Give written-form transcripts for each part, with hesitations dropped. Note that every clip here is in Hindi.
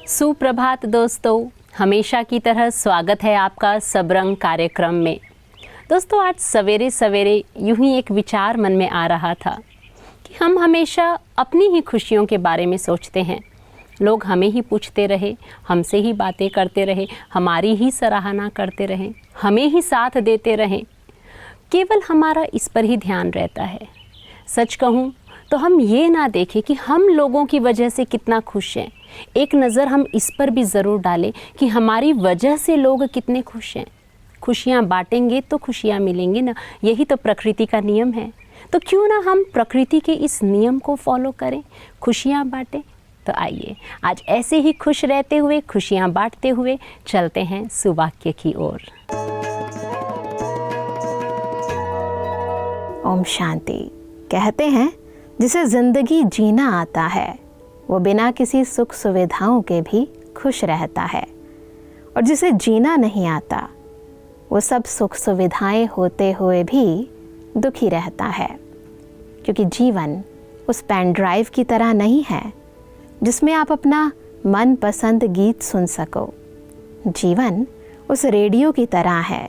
सुप्रभात दोस्तों, हमेशा की तरह स्वागत है आपका सबरंग कार्यक्रम में। दोस्तों, आज सवेरे सवेरे यूं ही एक विचार मन में आ रहा था कि हम हमेशा अपनी ही खुशियों के बारे में सोचते हैं। लोग हमें ही पूछते रहे, हमसे ही बातें करते रहे, हमारी ही सराहना करते रहे, हमें ही साथ देते रहे, केवल हमारा इस पर ही ध्यान रहता है। सच कहूँ तो हम ये ना देखें कि हम लोगों की वजह से कितना खुश हैं। एक नज़र हम इस पर भी ज़रूर डालें कि हमारी वजह से लोग कितने खुश हैं। खुशियाँ बांटेंगे तो खुशियाँ मिलेंगी ना, यही तो प्रकृति का नियम है। तो क्यों ना हम प्रकृति के इस नियम को फॉलो करें, खुशियाँ बांटें। तो आइए आज ऐसे ही खुश रहते हुए, खुशियाँ बांटते हुए चलते हैं सुवाक्य की ओर। ओम शांति। कहते हैं जिसे ज़िंदगी जीना आता है वो बिना किसी सुख सुविधाओं के भी खुश रहता है, और जिसे जीना नहीं आता वो सब सुख सुविधाएं होते हुए भी दुखी रहता है। क्योंकि जीवन उस पेन ड्राइव की तरह नहीं है जिसमें आप अपना मनपसंद गीत सुन सको। जीवन उस रेडियो की तरह है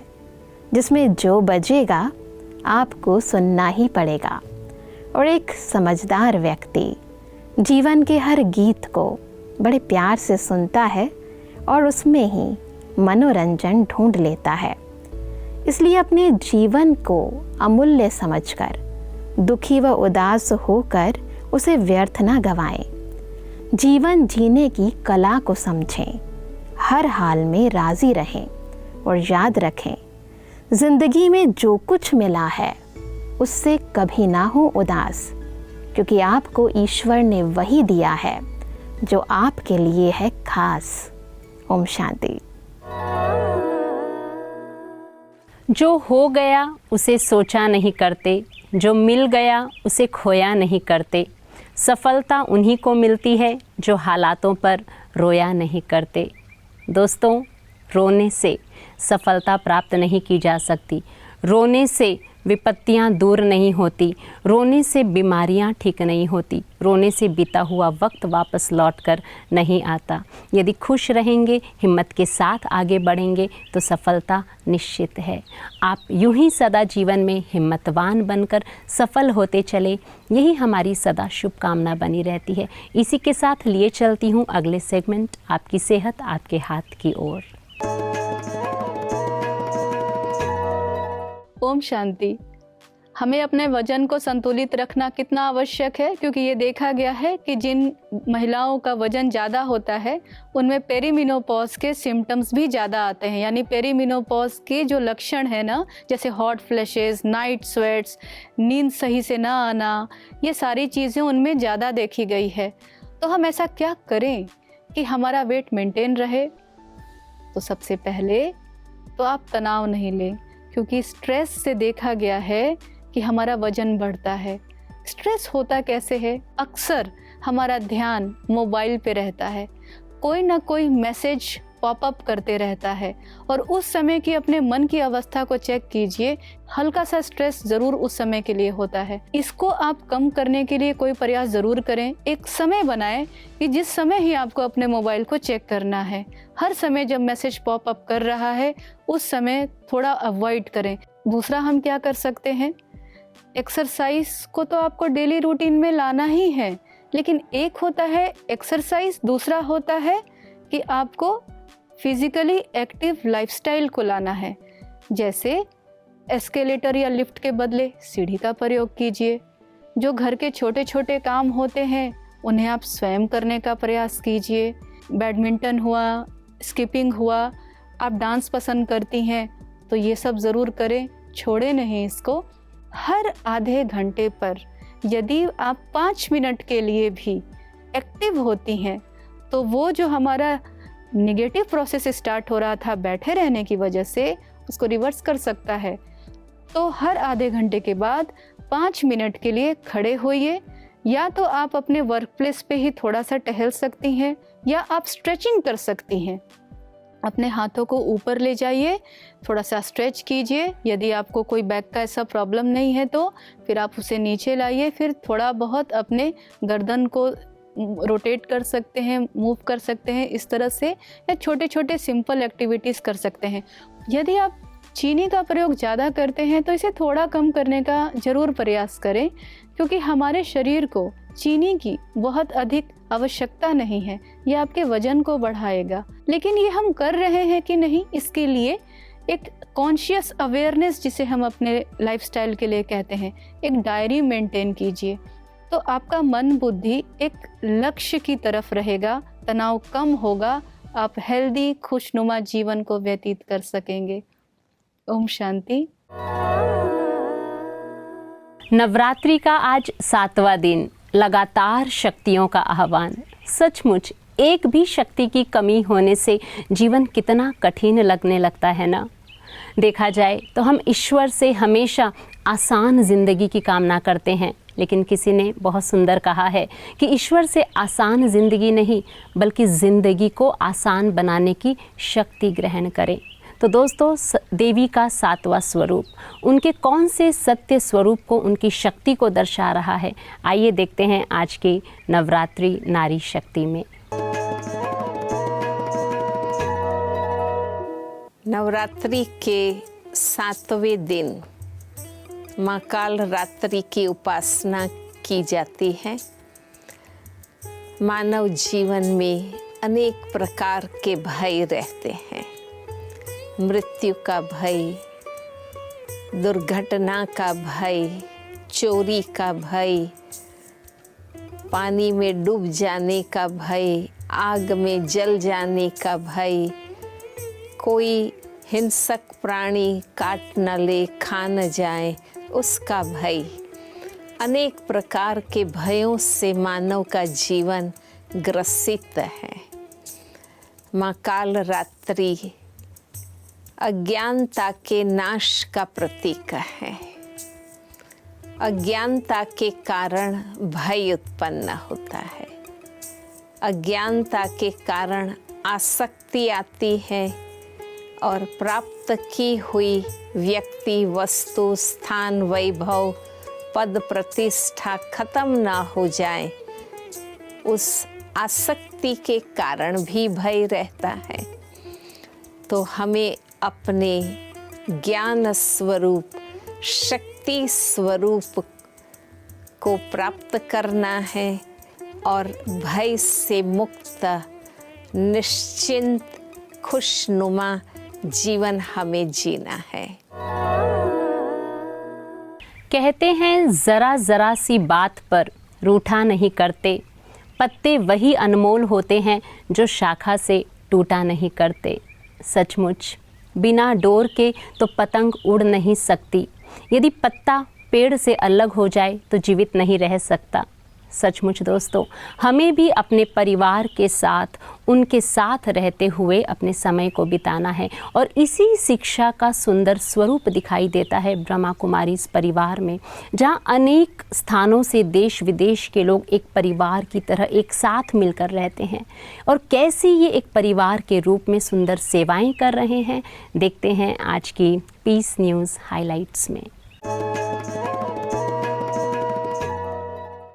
जिसमें जो बजेगा आपको सुनना ही पड़ेगा। और एक समझदार व्यक्ति जीवन के हर गीत को बड़े प्यार से सुनता है और उसमें ही मनोरंजन ढूंढ लेता है। इसलिए अपने जीवन को अमूल्य समझकर दुखी व उदास होकर उसे व्यर्थ न गंवाएं। जीवन जीने की कला को समझें, हर हाल में राज़ी रहें और याद रखें, ज़िंदगी में जो कुछ मिला है उससे कभी ना हो उदास, क्योंकि आपको ईश्वर ने वही दिया है जो आपके लिए है खास। ओम शांति। जो हो गया उसे सोचा नहीं करते, जो मिल गया उसे खोया नहीं करते। सफलता उन्हीं को मिलती है जो हालातों पर रोया नहीं करते। दोस्तों, रोने से सफलता प्राप्त नहीं की जा सकती, रोने से विपत्तियां दूर नहीं होती, रोने से बीमारियां ठीक नहीं होती, रोने से बीता हुआ वक्त वापस लौटकर नहीं आता। यदि खुश रहेंगे, हिम्मत के साथ आगे बढ़ेंगे तो सफलता निश्चित है। आप यूं ही सदा जीवन में हिम्मतवान बनकर सफल होते चले, यही हमारी सदा शुभकामना बनी रहती है। इसी के साथ लिए चलती हूँ अगले सेगमेंट, आपकी सेहत आपके हाथ की ओर। ओम शांति। हमें अपने वजन को संतुलित रखना कितना आवश्यक है, क्योंकि ये देखा गया है कि जिन महिलाओं का वजन ज़्यादा होता है उनमें पेरीमिनोपॉज के सिम्टम्स भी ज़्यादा आते हैं। यानी पेरीमिनोपॉज के जो लक्षण है ना, जैसे हॉट फ्लैशेस, नाइट स्वेट्स, नींद सही से ना आना, ये सारी चीज़ें उनमें ज़्यादा देखी गई है। तो हम ऐसा क्या करें कि हमारा वेट मेंटेन रहे? तो सबसे पहले तो आप तनाव नहीं लें, क्योंकि स्ट्रेस से देखा गया है कि हमारा वजन बढ़ता है। स्ट्रेस होता कैसे है? अक्सर हमारा ध्यान मोबाइल पे रहता है, कोई ना कोई मैसेज पॉपअप करते रहता है, और उस समय की अपने मन की अवस्था को चेक कीजिए। हल्का सा स्ट्रेस ज़रूर उस समय के लिए होता है। इसको आप कम करने के लिए कोई प्रयास ज़रूर करें। एक समय बनाएं कि जिस समय ही आपको अपने मोबाइल को चेक करना है, हर समय जब मैसेज पॉपअप कर रहा है उस समय थोड़ा अवॉइड करें। दूसरा हम क्या कर सकते हैं? एक्सरसाइज को तो आपको डेली रूटीन में लाना ही है, लेकिन एक होता है एक्सरसाइज, दूसरा होता है कि आपको फिजिकली एक्टिव लाइफस्टाइल को लाना है। जैसे एस्केलेटर या लिफ्ट के बदले सीढ़ी का प्रयोग कीजिए। जो घर के छोटे छोटे काम होते हैं उन्हें आप स्वयं करने का प्रयास कीजिए। बैडमिंटन हुआ, स्किपिंग हुआ, आप डांस पसंद करती हैं तो ये सब ज़रूर करें, छोड़े नहीं इसको। हर आधे घंटे पर यदि आप 5 मिनट के लिए भी एक्टिव होती हैं तो वो जो हमारा नेगेटिव प्रोसेस स्टार्ट हो रहा था बैठे रहने की वजह से, उसको रिवर्स कर सकता है। तो हर आधे घंटे के बाद 5 मिनट के लिए खड़े होइए, या तो आप अपने वर्क प्लेस पे ही थोड़ा सा टहल सकती हैं, या आप स्ट्रेचिंग कर सकती हैं। अपने हाथों को ऊपर ले जाइए, थोड़ा सा स्ट्रेच कीजिए। यदि आपको कोई बैक का ऐसा प्रॉब्लम नहीं है तो फिर आप उसे नीचे लाइए। फिर थोड़ा बहुत अपने गर्दन को रोटेट कर सकते हैं, मूव कर सकते हैं इस तरह से, या छोटे छोटे सिंपल एक्टिविटीज़ कर सकते हैं। यदि आप चीनी का प्रयोग ज़्यादा करते हैं तो इसे थोड़ा कम करने का ज़रूर प्रयास करें, क्योंकि हमारे शरीर को चीनी की बहुत अधिक आवश्यकता नहीं है। ये आपके वजन को बढ़ाएगा, लेकिन ये हम कर रहे हैं कि नहीं, इसके लिए एक कॉन्शियस अवेयरनेस, जिसे हम अपने लाइफस्टाइल के लिए कहते हैं, एक डायरी मेंटेन कीजिए, तो आपका मन बुद्धि एक लक्ष्य की तरफ रहेगा, तनाव कम होगा, आप हेल्दी खुशनुमा जीवन को व्यतीत कर सकेंगे। ओम शांति। नवरात्रि का आज 7वां दिन, लगातार शक्तियों का आह्वान। सचमुच एक भी शक्ति की कमी होने से जीवन कितना कठिन लगने लगता है ना। देखा जाए तो हम ईश्वर से हमेशा आसान जिंदगी की कामना करते हैं, लेकिन किसी ने बहुत सुंदर कहा है कि ईश्वर से आसान जिंदगी नहीं, बल्कि जिंदगी को आसान बनाने की शक्ति ग्रहण करें। तो दोस्तों, देवी का 7वां स्वरूप, उनके कौन से सत्य स्वरूप को, उनकी शक्ति को दर्शा रहा है, आइए देखते हैं आज की नवरात्रि नारी शक्ति में। नवरात्रि के 7वें दिन माँ काल रात्रि की उपासना की जाती है। मानव जीवन में अनेक प्रकार के भय रहते हैं। मृत्यु का भय, दुर्घटना का भय, चोरी का भय, पानी में डूब जाने का भय, आग में जल जाने का भय, कोई हिंसक प्राणी काट न ले, खा न जाए, उसका भय। अनेक प्रकार के भयों से मानव का जीवन ग्रसित है। माँ काल रात्रि अज्ञानता के नाश का प्रतीक है। अज्ञानता के कारण भय उत्पन्न होता है। अज्ञानता के कारण आसक्ति आती है और प्राप्त की हुई व्यक्ति, वस्तु, स्थान, वैभव, पद, प्रतिष्ठा खत्म ना हो जाए, उस आसक्ति के कारण भी भय रहता है। तो हमें अपने ज्ञान स्वरूप, शक्ति स्वरूप को प्राप्त करना है और भय से मुक्त, निश्चिंत, खुशनुमा जीवन हमें जीना है। कहते हैं जरा जरा सी बात पर रूठा नहीं करते, पत्ते वही अनमोल होते हैं जो शाखा से टूटा नहीं करते। सचमुच बिना डोर के तो पतंग उड़ नहीं सकती। यदि पत्ता पेड़ से अलग हो जाए तो जीवित नहीं रह सकता। सचमुच दोस्तों, हमें भी अपने परिवार के साथ, उनके साथ रहते हुए अपने समय को बिताना है, और इसी शिक्षा का सुंदर स्वरूप दिखाई देता है ब्रह्मा कुमारी इस परिवार में, जहाँ अनेक स्थानों से देश विदेश के लोग एक परिवार की तरह एक साथ मिलकर रहते हैं, और कैसी ये एक परिवार के रूप में सुंदर सेवाएं कर रहे हैं, देखते हैं आज की पीस न्यूज़ हाइलाइट्स में।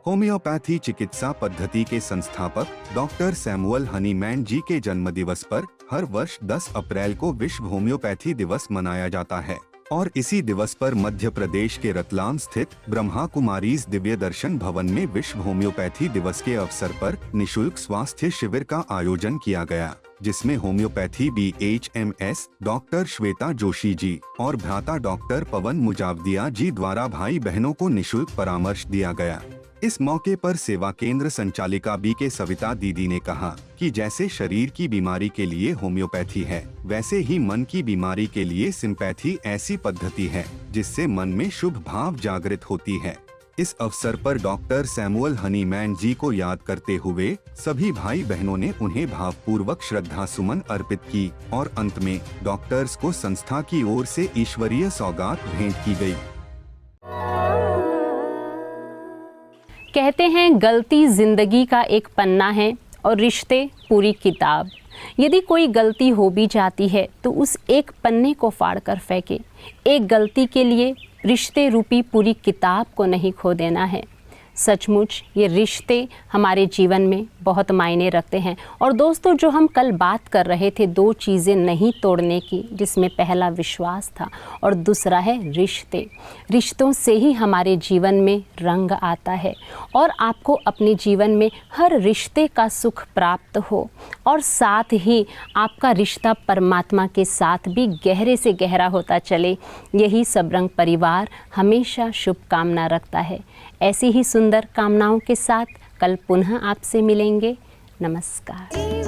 होम्योपैथी चिकित्सा पद्धति के संस्थापक डॉक्टर सैमुअल हनीमैन जी के जन्मदिवस पर हर वर्ष 10 अप्रैल को विश्व होम्योपैथी दिवस मनाया जाता है, और इसी दिवस पर मध्य प्रदेश के रतलाम स्थित ब्रह्मा कुमारीज दिव्य दर्शन भवन में विश्व होम्योपैथी दिवस के अवसर पर निशुल्क स्वास्थ्य शिविर का आयोजन किया गया, जिसमें homeopathy BHMS doctor Shweta Joshi ji और भ्राता डॉक्टर पवन मुजावदिया जी द्वारा भाई बहनों को निशुल्क परामर्श दिया गया। इस मौके पर सेवा केंद्र संचालिका BK सविता दीदी ने कहा कि जैसे शरीर की बीमारी के लिए होम्योपैथी है, वैसे ही मन की बीमारी के लिए सिंपैथी ऐसी पद्धति है जिससे मन में शुभ भाव जागृत होती है। इस अवसर पर डॉक्टर सैमुअल हनीमैन जी को याद करते हुए सभी भाई बहनों ने उन्हें भावपूर्वक श्रद्धा सुमन अर्पित की, और अंत में डॉक्टर्स को संस्था की ओर से ईश्वरीय सौगात भेंट की गई। कहते हैं गलती जिंदगी का एक पन्ना है और रिश्ते पूरी किताब। यदि कोई गलती हो भी जाती है तो उस एक पन्ने को फाड़ कर फेंके। एक गलती के लिए रिश्ते रूपी पूरी किताब को नहीं खो देना है। सचमुच ये रिश्ते हमारे जीवन में बहुत मायने रखते हैं। और दोस्तों, जो हम कल बात कर रहे थे 2 चीज़ें नहीं तोड़ने की, जिसमें पहला विश्वास था और दूसरा है रिश्ते। रिश्तों से ही हमारे जीवन में रंग आता है और आपको अपने जीवन में हर रिश्ते का सुख प्राप्त हो और साथ ही आपका रिश्ता परमात्मा के साथ भी गहरे से गहरा होता चले, यही सबरंग परिवार हमेशा शुभकामना रखता है। ऐसी ही सुंदर कामनाओं के साथ कल पुनः आपसे मिलेंगे। नमस्कार।